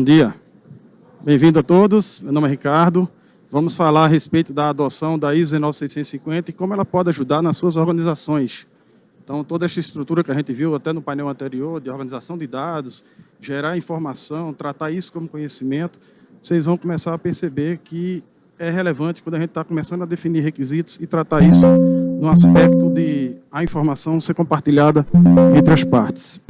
Bom dia. Bem-vindo a todos. Meu nome é Ricardo. Vamos falar a respeito da adoção da ISO 19650 e como ela pode ajudar nas suas organizações. Então, toda essa estrutura que a gente viu até no painel anterior, de organização de dados, gerar informação, tratar isso como conhecimento, vocês vão começar a perceber que é relevante quando a gente está começando a definir requisitos e tratar isso no aspecto de a informação ser compartilhada entre as partes.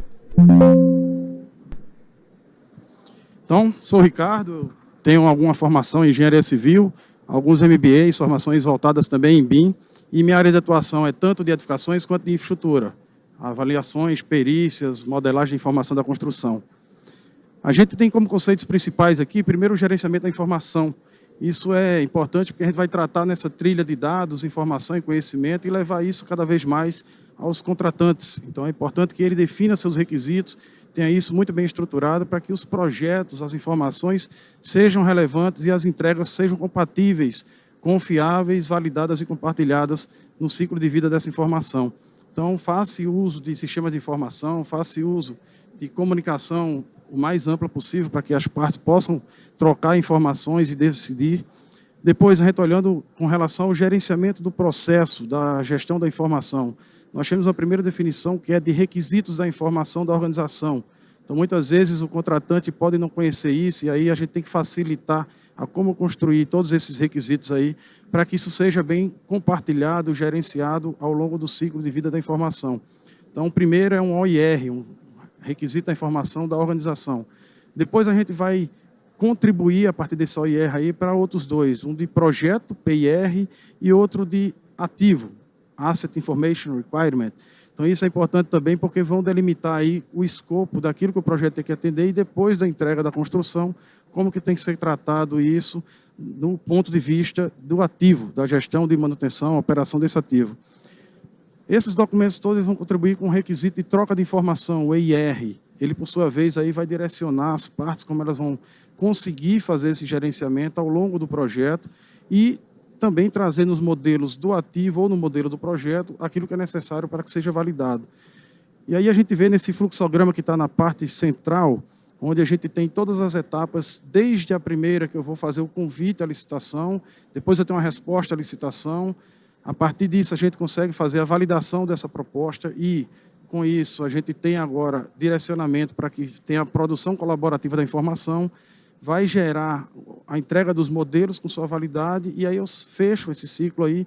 Então, sou o Ricardo, tenho alguma formação em engenharia civil, alguns MBAs, formações voltadas também em BIM, e minha área de atuação é tanto de edificações quanto de infraestrutura, avaliações, perícias, modelagem de informação da construção. A gente tem como conceitos principais aqui, primeiro, o gerenciamento da informação. Isso é importante porque a gente vai tratar nessa trilha de dados, informação e conhecimento e levar isso cada vez mais aos contratantes. Então, é importante que ele defina seus requisitos, tenha isso muito bem estruturado para que os projetos, as informações sejam relevantes e as entregas sejam compatíveis, confiáveis, validadas e compartilhadas no ciclo de vida dessa informação. Então, faça uso de sistemas de informação, faça uso de comunicação o mais ampla possível para que as partes possam trocar informações e decidir. Depois, a gente olhando com relação ao gerenciamento do processo, da gestão da informação, nós temos uma primeira definição que é de requisitos da informação da organização. Então, muitas vezes, o contratante pode não conhecer isso, e aí a gente tem que facilitar a como construir todos esses requisitos aí, para que isso seja bem compartilhado, gerenciado ao longo do ciclo de vida da informação. Então, o primeiro é um OIR, um requisito da informação da organização. Depois a gente vai contribuir a partir desse OIR aí para outros dois, um de projeto, PIR, e outro de ativo, Asset Information Requirement. Então isso é importante também porque vão delimitar aí o escopo daquilo que o projeto tem que atender e depois da entrega da construção, como que tem que ser tratado isso no ponto de vista do ativo, da gestão de manutenção, operação desse ativo. Esses documentos todos vão contribuir com o requisito de troca de informação, o EIR. Ele, por sua vez, aí vai direcionar as partes, como elas vão conseguir fazer esse gerenciamento ao longo do projeto e também trazer nos modelos do ativo ou no modelo do projeto aquilo que é necessário para que seja validado. E aí a gente vê nesse fluxograma que está na parte central, onde a gente tem todas as etapas, desde a primeira que eu vou fazer o convite à licitação, depois eu tenho uma resposta à licitação. A partir disso, a gente consegue fazer a validação dessa proposta e, com isso, a gente tem agora direcionamento para que tenha a produção colaborativa da informação, vai gerar a entrega dos modelos com sua validade e aí eu fecho esse ciclo aí,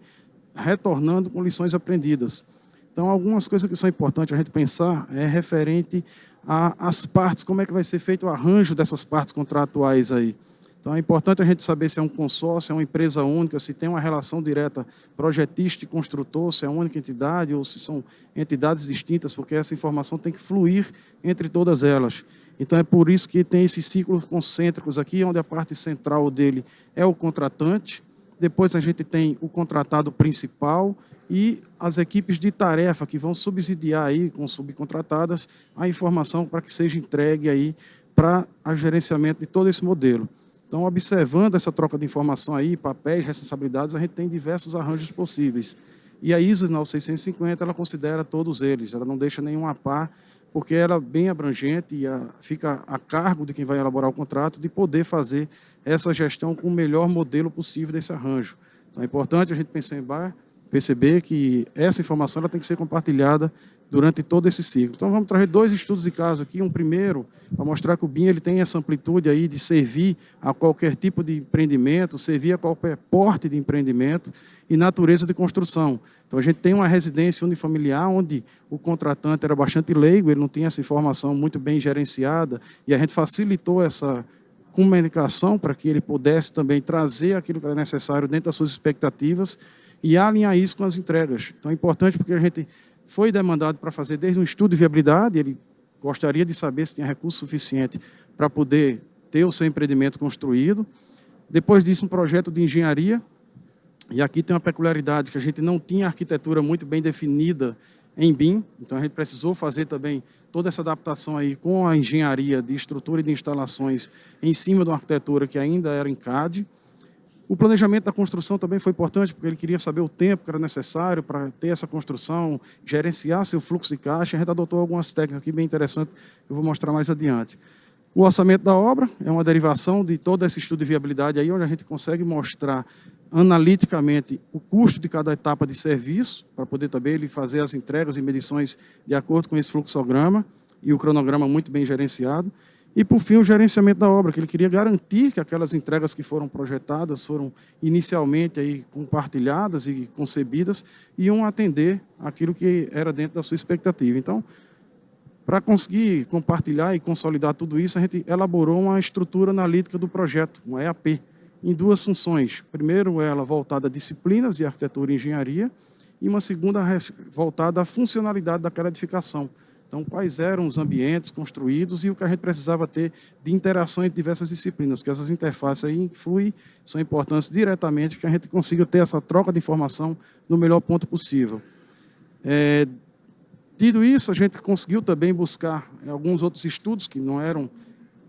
retornando com lições aprendidas. Então, algumas coisas que são importantes a gente pensar é referente às partes, como é que vai ser feito o arranjo dessas partes contratuais aí. Então, é importante a gente saber se é um consórcio, é uma empresa única, se tem uma relação direta projetista e construtor, se é uma única entidade ou se são entidades distintas, porque essa informação tem que fluir entre todas elas. Então, é por isso que tem esses ciclos concêntricos aqui, onde a parte central dele é o contratante, depois a gente tem o contratado principal e as equipes de tarefa que vão subsidiar aí, com subcontratadas, a informação para que seja entregue aí para o gerenciamento de todo esse modelo. Então, observando essa troca de informação aí, papéis, responsabilidades, a gente tem diversos arranjos possíveis. E a ISO 9650, ela considera todos eles, ela não deixa nenhum a par, porque ela é bem abrangente e fica a cargo de quem vai elaborar o contrato de poder fazer essa gestão com o melhor modelo possível desse arranjo. Então, é importante a gente perceber que essa informação ela tem que ser compartilhada durante todo esse ciclo. Então, vamos trazer dois estudos de caso aqui. Um primeiro, para mostrar que o BIM ele tem essa amplitude aí de servir a qualquer tipo de empreendimento, servir a qualquer porte de empreendimento e natureza de construção. Então, a gente tem uma residência unifamiliar onde o contratante era bastante leigo, ele não tinha essa informação muito bem gerenciada e a gente facilitou essa comunicação para que ele pudesse também trazer aquilo que era necessário dentro das suas expectativas e alinhar isso com as entregas. Então, é importante porque a gente foi demandado para fazer desde um estudo de viabilidade, ele gostaria de saber se tinha recurso suficiente para poder ter o seu empreendimento construído. Depois disso, um projeto de engenharia, e aqui tem uma peculiaridade, que a gente não tinha arquitetura muito bem definida em BIM, então a gente precisou fazer também toda essa adaptação aí com a engenharia de estrutura e de instalações em cima de uma arquitetura que ainda era em CAD. O planejamento da construção também foi importante, porque ele queria saber o tempo que era necessário para ter essa construção, gerenciar seu fluxo de caixa. A gente adotou algumas técnicas aqui bem interessantes, que eu vou mostrar mais adiante. O orçamento da obra é uma derivação de todo esse estudo de viabilidade aí, onde a gente consegue mostrar analiticamente o custo de cada etapa de serviço, para poder também ele fazer as entregas e medições de acordo com esse fluxograma e o cronograma muito bem gerenciado. E, por fim, o gerenciamento da obra, que ele queria garantir que aquelas entregas que foram projetadas, foram inicialmente aí compartilhadas e concebidas, iam atender aquilo que era dentro da sua expectativa. Então, para conseguir compartilhar e consolidar tudo isso, a gente elaborou uma estrutura analítica do projeto, uma EAP, em duas funções. Primeiro, ela voltada a disciplinas de arquitetura e engenharia, e uma segunda voltada à funcionalidade daquela edificação. Então, quais eram os ambientes construídos e o que a gente precisava ter de interação entre diversas disciplinas, porque essas interfaces aí influem, são importantes diretamente, que a gente consiga ter essa troca de informação no melhor ponto possível. Tido isso, a gente conseguiu também buscar alguns outros estudos que não eram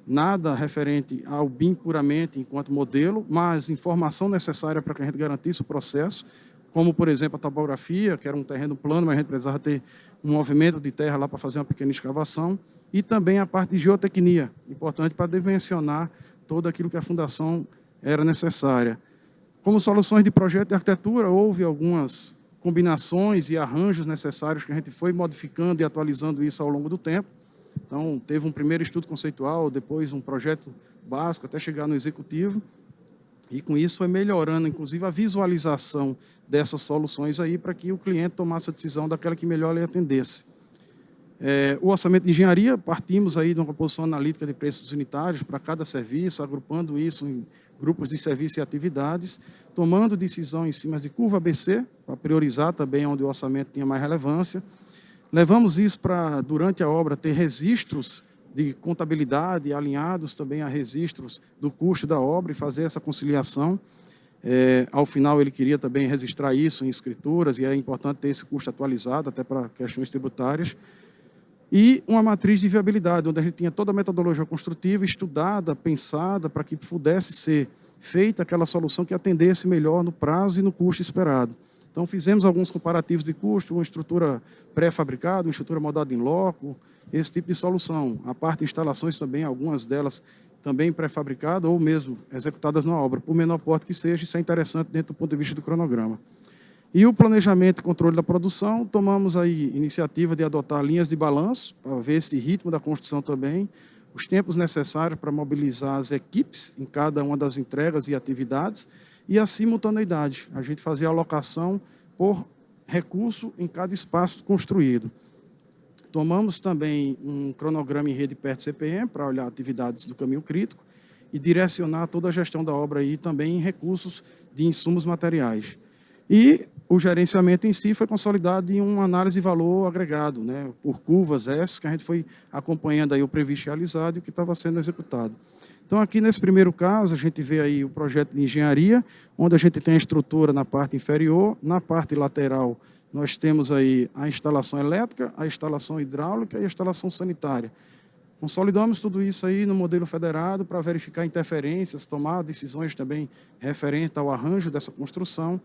nada referente ao BIM puramente enquanto modelo, mas informação necessária para que a gente garantisse o processo, como, por exemplo, a topografia, que era um terreno plano, mas a gente precisava ter um movimento de terra lá para fazer uma pequena escavação, e também a parte de geotecnia, importante para dimensionar todo aquilo que a fundação era necessária. Como soluções de projeto de arquitetura, houve algumas combinações e arranjos necessários que a gente foi modificando e atualizando isso ao longo do tempo. Então, teve um primeiro estudo conceitual, depois um projeto básico, até chegar no executivo, e com isso foi melhorando, inclusive, a visualização dessas soluções aí para que o cliente tomasse a decisão daquela que melhor lhe atendesse. O orçamento de engenharia, partimos aí de uma composição analítica de preços unitários para cada serviço, agrupando isso em grupos de serviço e atividades, tomando decisão em cima de curva ABC, para priorizar também onde o orçamento tinha mais relevância. Levamos isso para, durante a obra, ter registros de contabilidade alinhados também a registros do custo da obra e fazer essa conciliação. Ao final, ele queria também registrar isso em escrituras, e é importante ter esse custo atualizado, até para questões tributárias. E uma matriz de viabilidade, onde a gente tinha toda a metodologia construtiva estudada, pensada, para que pudesse ser feita aquela solução que atendesse melhor no prazo e no custo esperado. Então, fizemos alguns comparativos de custo, uma estrutura pré-fabricada, uma estrutura moldada em loco, esse tipo de solução. A parte de instalações também, algumas delas também pré-fabricadas ou mesmo executadas na obra, por menor porte que seja, isso é interessante dentro do ponto de vista do cronograma. E o planejamento e controle da produção, tomamos aí iniciativa de adotar linhas de balanço, para ver esse ritmo da construção também, os tempos necessários para mobilizar as equipes em cada uma das entregas e atividades, e a simultaneidade, a gente fazia alocação por recurso em cada espaço construído. Tomamos também um cronograma em rede perto CPM, para olhar atividades do caminho crítico, e direcionar toda a gestão da obra aí também em recursos de insumos materiais. E o gerenciamento em si foi consolidado em uma análise de valor agregado, né, por curvas essas que a gente foi acompanhando aí o previsto realizado e o que estava sendo executado. Então, aqui nesse primeiro caso, a gente vê aí o projeto de engenharia, onde a gente tem a estrutura na parte inferior, na parte lateral nós temos aí a instalação elétrica, a instalação hidráulica e a instalação sanitária. Consolidamos tudo isso aí no modelo federado para verificar interferências, tomar decisões também referentes ao arranjo dessa construção.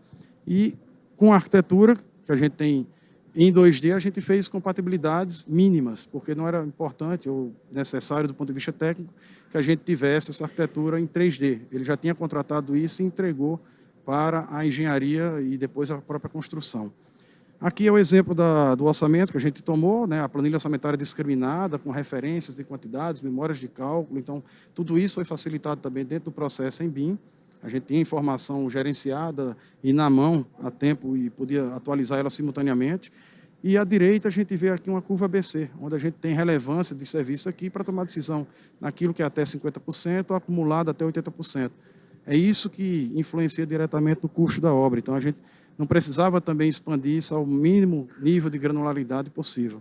E com a arquitetura, que a gente tem em 2D, a gente fez compatibilidades mínimas, porque não era importante ou necessário do ponto de vista técnico que a gente tivesse essa arquitetura em 3D. Ele já tinha contratado isso e entregou para a engenharia e depois a própria construção. Aqui é o exemplo do orçamento que a gente tomou, né, a planilha orçamentária discriminada, com referências de quantidades, memórias de cálculo. Então, tudo isso foi facilitado também dentro do processo em BIM. A gente tinha informação gerenciada e na mão a tempo e podia atualizar ela simultaneamente. E à direita a gente vê aqui uma curva ABC, onde a gente tem relevância de serviço aqui para tomar decisão naquilo que é até 50%, acumulado até 80%. É isso que influencia diretamente no custo da obra. Então, a gente não precisava também expandir isso ao mínimo nível de granularidade possível.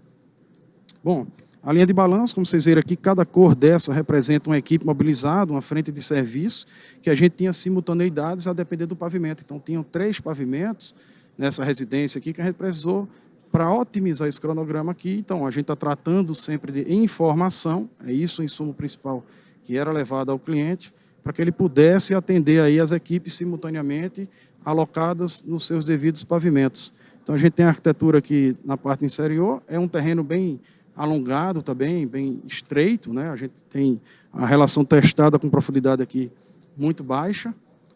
Bom, a linha de balanço, como vocês viram aqui, cada cor dessa representa uma equipe mobilizada, uma frente de serviço, que a gente tinha simultaneidades a depender do pavimento. Então, tinham 3 pavimentos nessa residência aqui que a gente precisou para otimizar esse cronograma aqui. Então, a gente está tratando sempre de informação, é isso o insumo principal que era levado ao cliente, para que ele pudesse atender aí as equipes simultaneamente alocadas nos seus devidos pavimentos. Então, a gente tem a arquitetura aqui na parte inferior, é um terreno bem alongado também, bem estreito, né? A gente tem a relação testada com profundidade aqui muito baixa,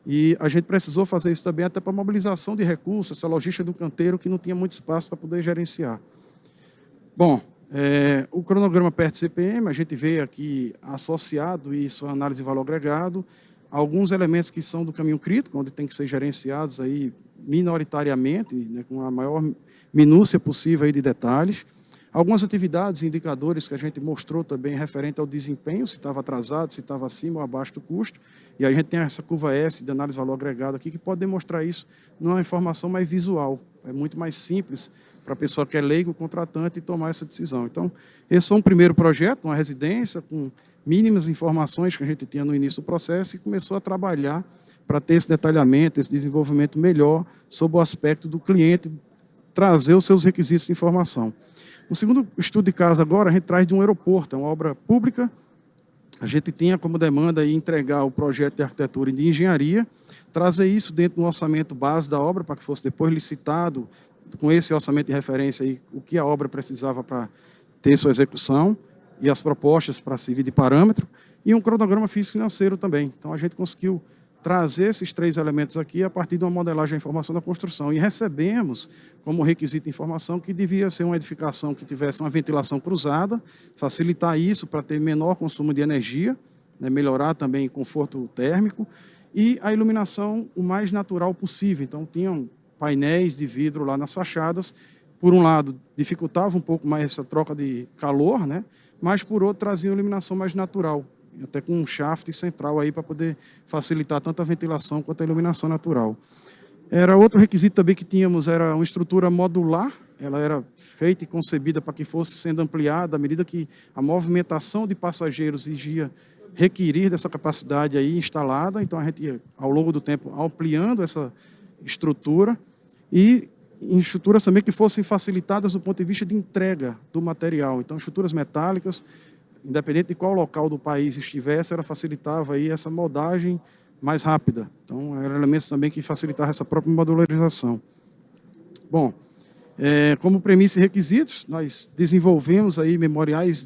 e a gente precisou fazer isso também até para mobilização de recursos, essa logística do canteiro que não tinha muito espaço para poder gerenciar. Bom, o cronograma PERT-CPM, a gente vê aqui associado isso à análise de valor agregado, alguns elementos que são do caminho crítico, onde tem que ser gerenciados aí minoritariamente, né, com a maior minúcia possível aí de detalhes. Algumas atividades e indicadores que a gente mostrou também referente ao desempenho, se estava atrasado, se estava acima ou abaixo do custo. E a gente tem essa curva S de análise de valor agregado aqui, que pode demonstrar isso numa informação mais visual. É muito mais simples para a pessoa que é leigo, contratante, tomar essa decisão. Então, esse é um primeiro projeto, uma residência, com mínimas informações que a gente tinha no início do processo e começou a trabalhar para ter esse detalhamento, esse desenvolvimento melhor sobre o aspecto do cliente, trazer os seus requisitos de informação. O segundo estudo de caso agora, a gente traz de um aeroporto, é uma obra pública. A gente tinha como demanda aí entregar o projeto de arquitetura e de engenharia, trazer isso dentro do orçamento base da obra, para que fosse depois licitado, com esse orçamento de referência, aí, o que a obra precisava para ter sua execução, e as propostas para servir de parâmetro, e um cronograma físico-financeiro também. Então, a gente conseguiu trazer esses três elementos aqui a partir de uma modelagem da informação da construção. E recebemos como requisito de informação que devia ser uma edificação que tivesse uma ventilação cruzada, facilitar isso para ter menor consumo de energia, né, melhorar também o conforto térmico, e a iluminação o mais natural possível. Então, tinham painéis de vidro lá nas fachadas, por um lado, dificultava um pouco mais essa troca de calor, né, mas por outro, trazia uma iluminação mais natural, até com um shaft central aí para poder facilitar tanto a ventilação quanto a iluminação natural. Era outro requisito também que tínhamos, era uma estrutura modular, ela era feita e concebida para que fosse sendo ampliada à medida que a movimentação de passageiros iria requerir dessa capacidade aí instalada, então a gente ia, ao longo do tempo, ampliando essa estrutura e em estruturas também que fossem facilitadas do ponto de vista de entrega do material, então estruturas metálicas, independente de qual local do país estivesse, ela facilitava aí essa moldagem mais rápida. Então, eram elementos também que facilitavam essa própria modularização. Bom, como premissa e requisitos, nós desenvolvemos aí memoriais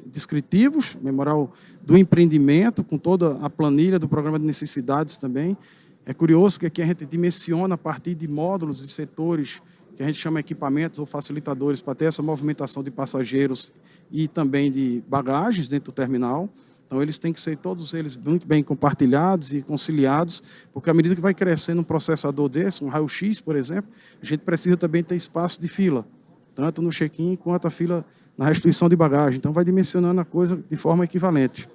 descritivos, memorial do empreendimento, com toda a planilha do programa de necessidades também. É curioso que aqui a gente dimensiona a partir de módulos de setores que a gente chama equipamentos ou facilitadores para ter essa movimentação de passageiros e também de bagagens dentro do terminal. Então, eles têm que ser todos eles muito bem compartilhados e conciliados, porque à medida que vai crescendo um processador desse, um raio-x, por exemplo, a gente precisa também ter espaço de fila, tanto no check-in quanto a fila na restituição de bagagem. Então, vai dimensionando a coisa de forma equivalente.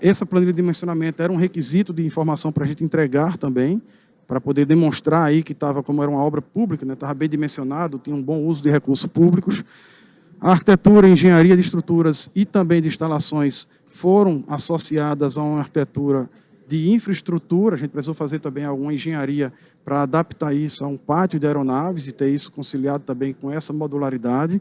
Essa planilha de dimensionamento era um requisito de informação para a gente entregar também, para poder demonstrar aí que estava, como era uma obra pública, né, estava bem dimensionado, tinha um bom uso de recursos públicos. A arquitetura, engenharia de estruturas e também de instalações foram associadas a uma arquitetura de infraestrutura. A gente precisou fazer também alguma engenharia para adaptar isso a um pátio de aeronaves e ter isso conciliado também com essa modularidade.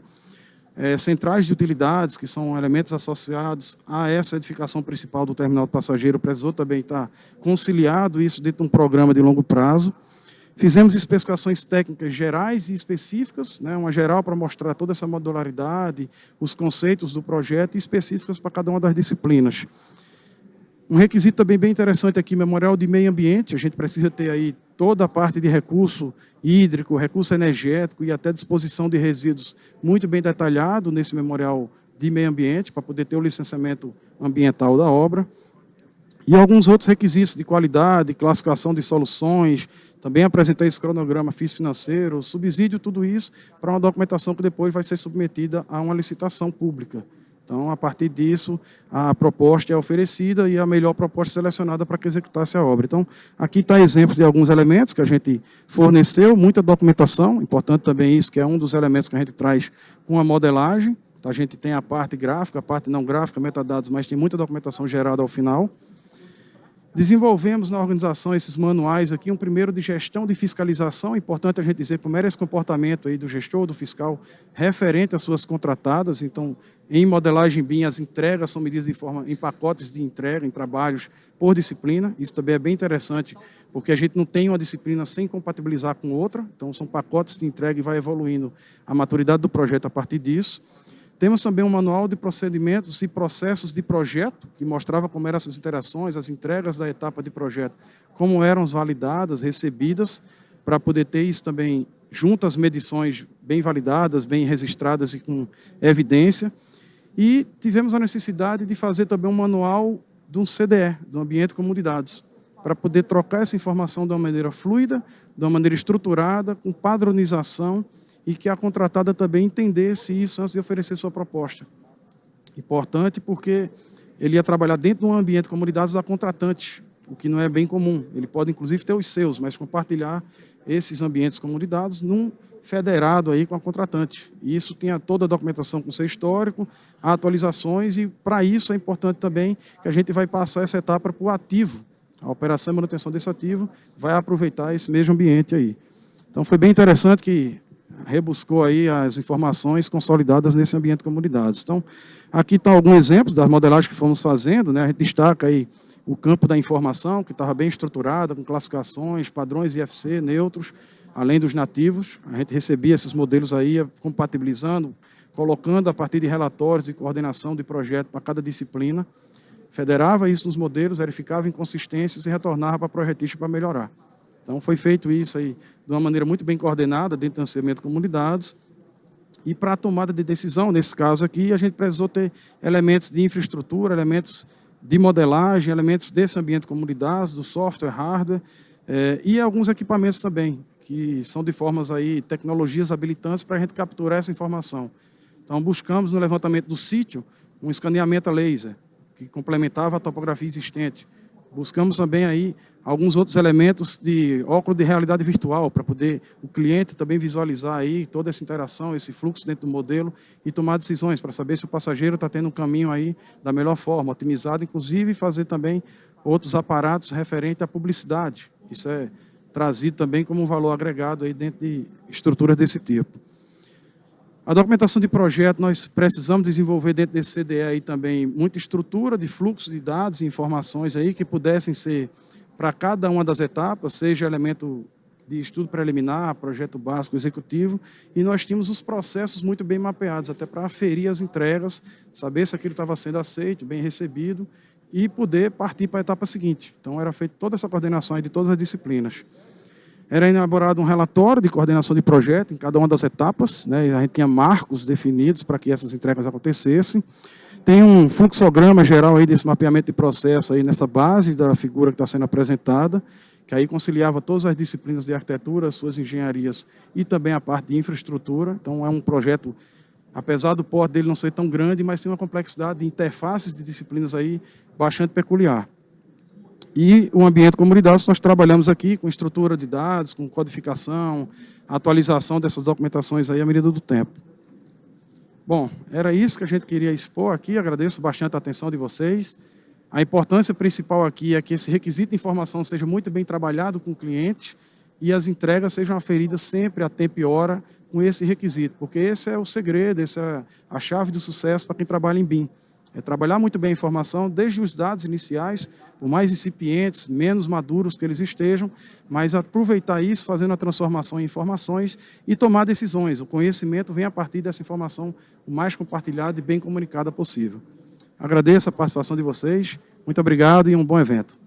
Centrais de utilidades, que são elementos associados a essa edificação principal do terminal de passageiro, precisou também estar conciliado isso dentro de um programa de longo prazo. Fizemos especificações técnicas gerais e específicas, né, uma geral para mostrar toda essa modularidade, os conceitos do projeto e específicas para cada uma das disciplinas. Um requisito também bem interessante aqui, memorial de meio ambiente, a gente precisa ter aí toda a parte de recurso hídrico, recurso energético e até disposição de resíduos muito bem detalhado nesse memorial de meio ambiente, para poder ter o licenciamento ambiental da obra. E alguns outros requisitos de qualidade, classificação de soluções, também apresentei esse cronograma físico-financeiro, subsídio, tudo isso, para uma documentação que depois vai ser submetida a uma licitação pública. Então, a partir disso, a proposta é oferecida e a melhor proposta selecionada para que executasse a obra. Então, aqui está exemplos de alguns elementos que a gente forneceu, muita documentação, importante também isso, que é um dos elementos que a gente traz com a modelagem. A gente tem a parte gráfica, a parte não gráfica, metadados, mas tem muita documentação gerada ao final. Desenvolvemos na organização esses manuais aqui, um primeiro de gestão de fiscalização, importante a gente dizer como era esse comportamento aí do gestor, do fiscal, referente às suas contratadas. Então, em modelagem BIM, as entregas são medidas em pacotes de entrega, em trabalhos por disciplina. Isso também é bem interessante, porque a gente não tem uma disciplina sem compatibilizar com outra. Então, são pacotes de entrega e vai evoluindo a maturidade do projeto a partir disso. Temos também um manual de procedimentos e processos de projeto, que mostrava como eram essas interações, as entregas da etapa de projeto, como eram validadas, recebidas, para poder ter isso também junto às medições bem validadas, bem registradas e com evidência. E tivemos a necessidade de fazer também um manual de um CDE, do Ambiente Comum de Dados, para poder trocar essa informação de uma maneira fluida, de uma maneira estruturada, com padronização, e que a contratada também entendesse isso antes de oferecer sua proposta. Importante porque ele ia trabalhar dentro de um ambiente de comunidades da contratante, o que não é bem comum. Ele pode, inclusive, ter os seus, mas compartilhar esses ambientes comunidades num federado aí com a contratante. E isso tinha toda a documentação com seu histórico, atualizações, e para isso é importante também que a gente vai passar essa etapa para o ativo. A operação e manutenção desse ativo vai aproveitar esse mesmo ambiente aí. Então foi bem interessante que rebuscou aí as informações consolidadas nesse ambiente de comunidades. Então, aqui estão alguns exemplos das modelagens que fomos fazendo, né? A gente destaca aí o campo da informação, que estava bem estruturada, com classificações, padrões IFC, neutros, além dos nativos. A gente recebia esses modelos aí, compatibilizando, colocando a partir de relatórios e coordenação de projeto para cada disciplina, federava isso nos modelos, verificava inconsistências e retornava para a projetista para melhorar. Então, foi feito isso aí de uma maneira muito bem coordenada dentro do financiamento de comunidades. E para a tomada de decisão, nesse caso aqui, a gente precisou ter elementos de infraestrutura, elementos de modelagem, elementos desse ambiente de comunidades, do software, hardware, e alguns equipamentos também, que são de formas aí, tecnologias habilitantes para a gente capturar essa informação. Então, buscamos no levantamento do sítio um escaneamento a laser, que complementava a topografia existente. Buscamos também aí alguns outros elementos de óculos de realidade virtual, para poder o cliente também visualizar aí toda essa interação, esse fluxo dentro do modelo e tomar decisões, para saber se o passageiro está tendo um caminho aí da melhor forma, otimizado, inclusive fazer também outros aparatos referentes à publicidade. Isso é trazido também como um valor agregado aí dentro de estruturas desse tipo. A documentação de projeto, nós precisamos desenvolver dentro desse CDE aí também muita estrutura de fluxo de dados e informações aí que pudessem ser para cada uma das etapas, seja elemento de estudo preliminar, projeto básico, executivo, e nós tínhamos os processos muito bem mapeados, até para aferir as entregas, saber se aquilo estava sendo aceito, bem recebido, e poder partir para a etapa seguinte. Então, era feita toda essa coordenação aí de todas as disciplinas. Era elaborado um relatório de coordenação de projeto em cada uma das etapas, né? A gente tinha marcos definidos para que essas entregas acontecessem. Tem um fluxograma geral aí desse mapeamento de processo aí nessa base da figura que está sendo apresentada, que aí conciliava todas as disciplinas de arquitetura, suas engenharias e também a parte de infraestrutura. Então, é um projeto, apesar do porte dele não ser tão grande, mas tem uma complexidade de interfaces de disciplinas aí bastante peculiar. E o ambiente de comunidades, nós trabalhamos aqui com estrutura de dados, com codificação, atualização dessas documentações aí à medida do tempo. Bom, era isso que a gente queria expor aqui, agradeço bastante a atenção de vocês. A importância principal aqui é que esse requisito de informação seja muito bem trabalhado com o cliente e as entregas sejam aferidas sempre a tempo e hora com esse requisito, porque esse é o segredo, essa é a chave do sucesso para quem trabalha em BIM. É trabalhar muito bem a informação, desde os dados iniciais, por mais incipientes, menos maduros que eles estejam, mas aproveitar isso, fazendo a transformação em informações e tomar decisões. O conhecimento vem a partir dessa informação o mais compartilhada e bem comunicada possível. Agradeço a participação de vocês, muito obrigado e um bom evento.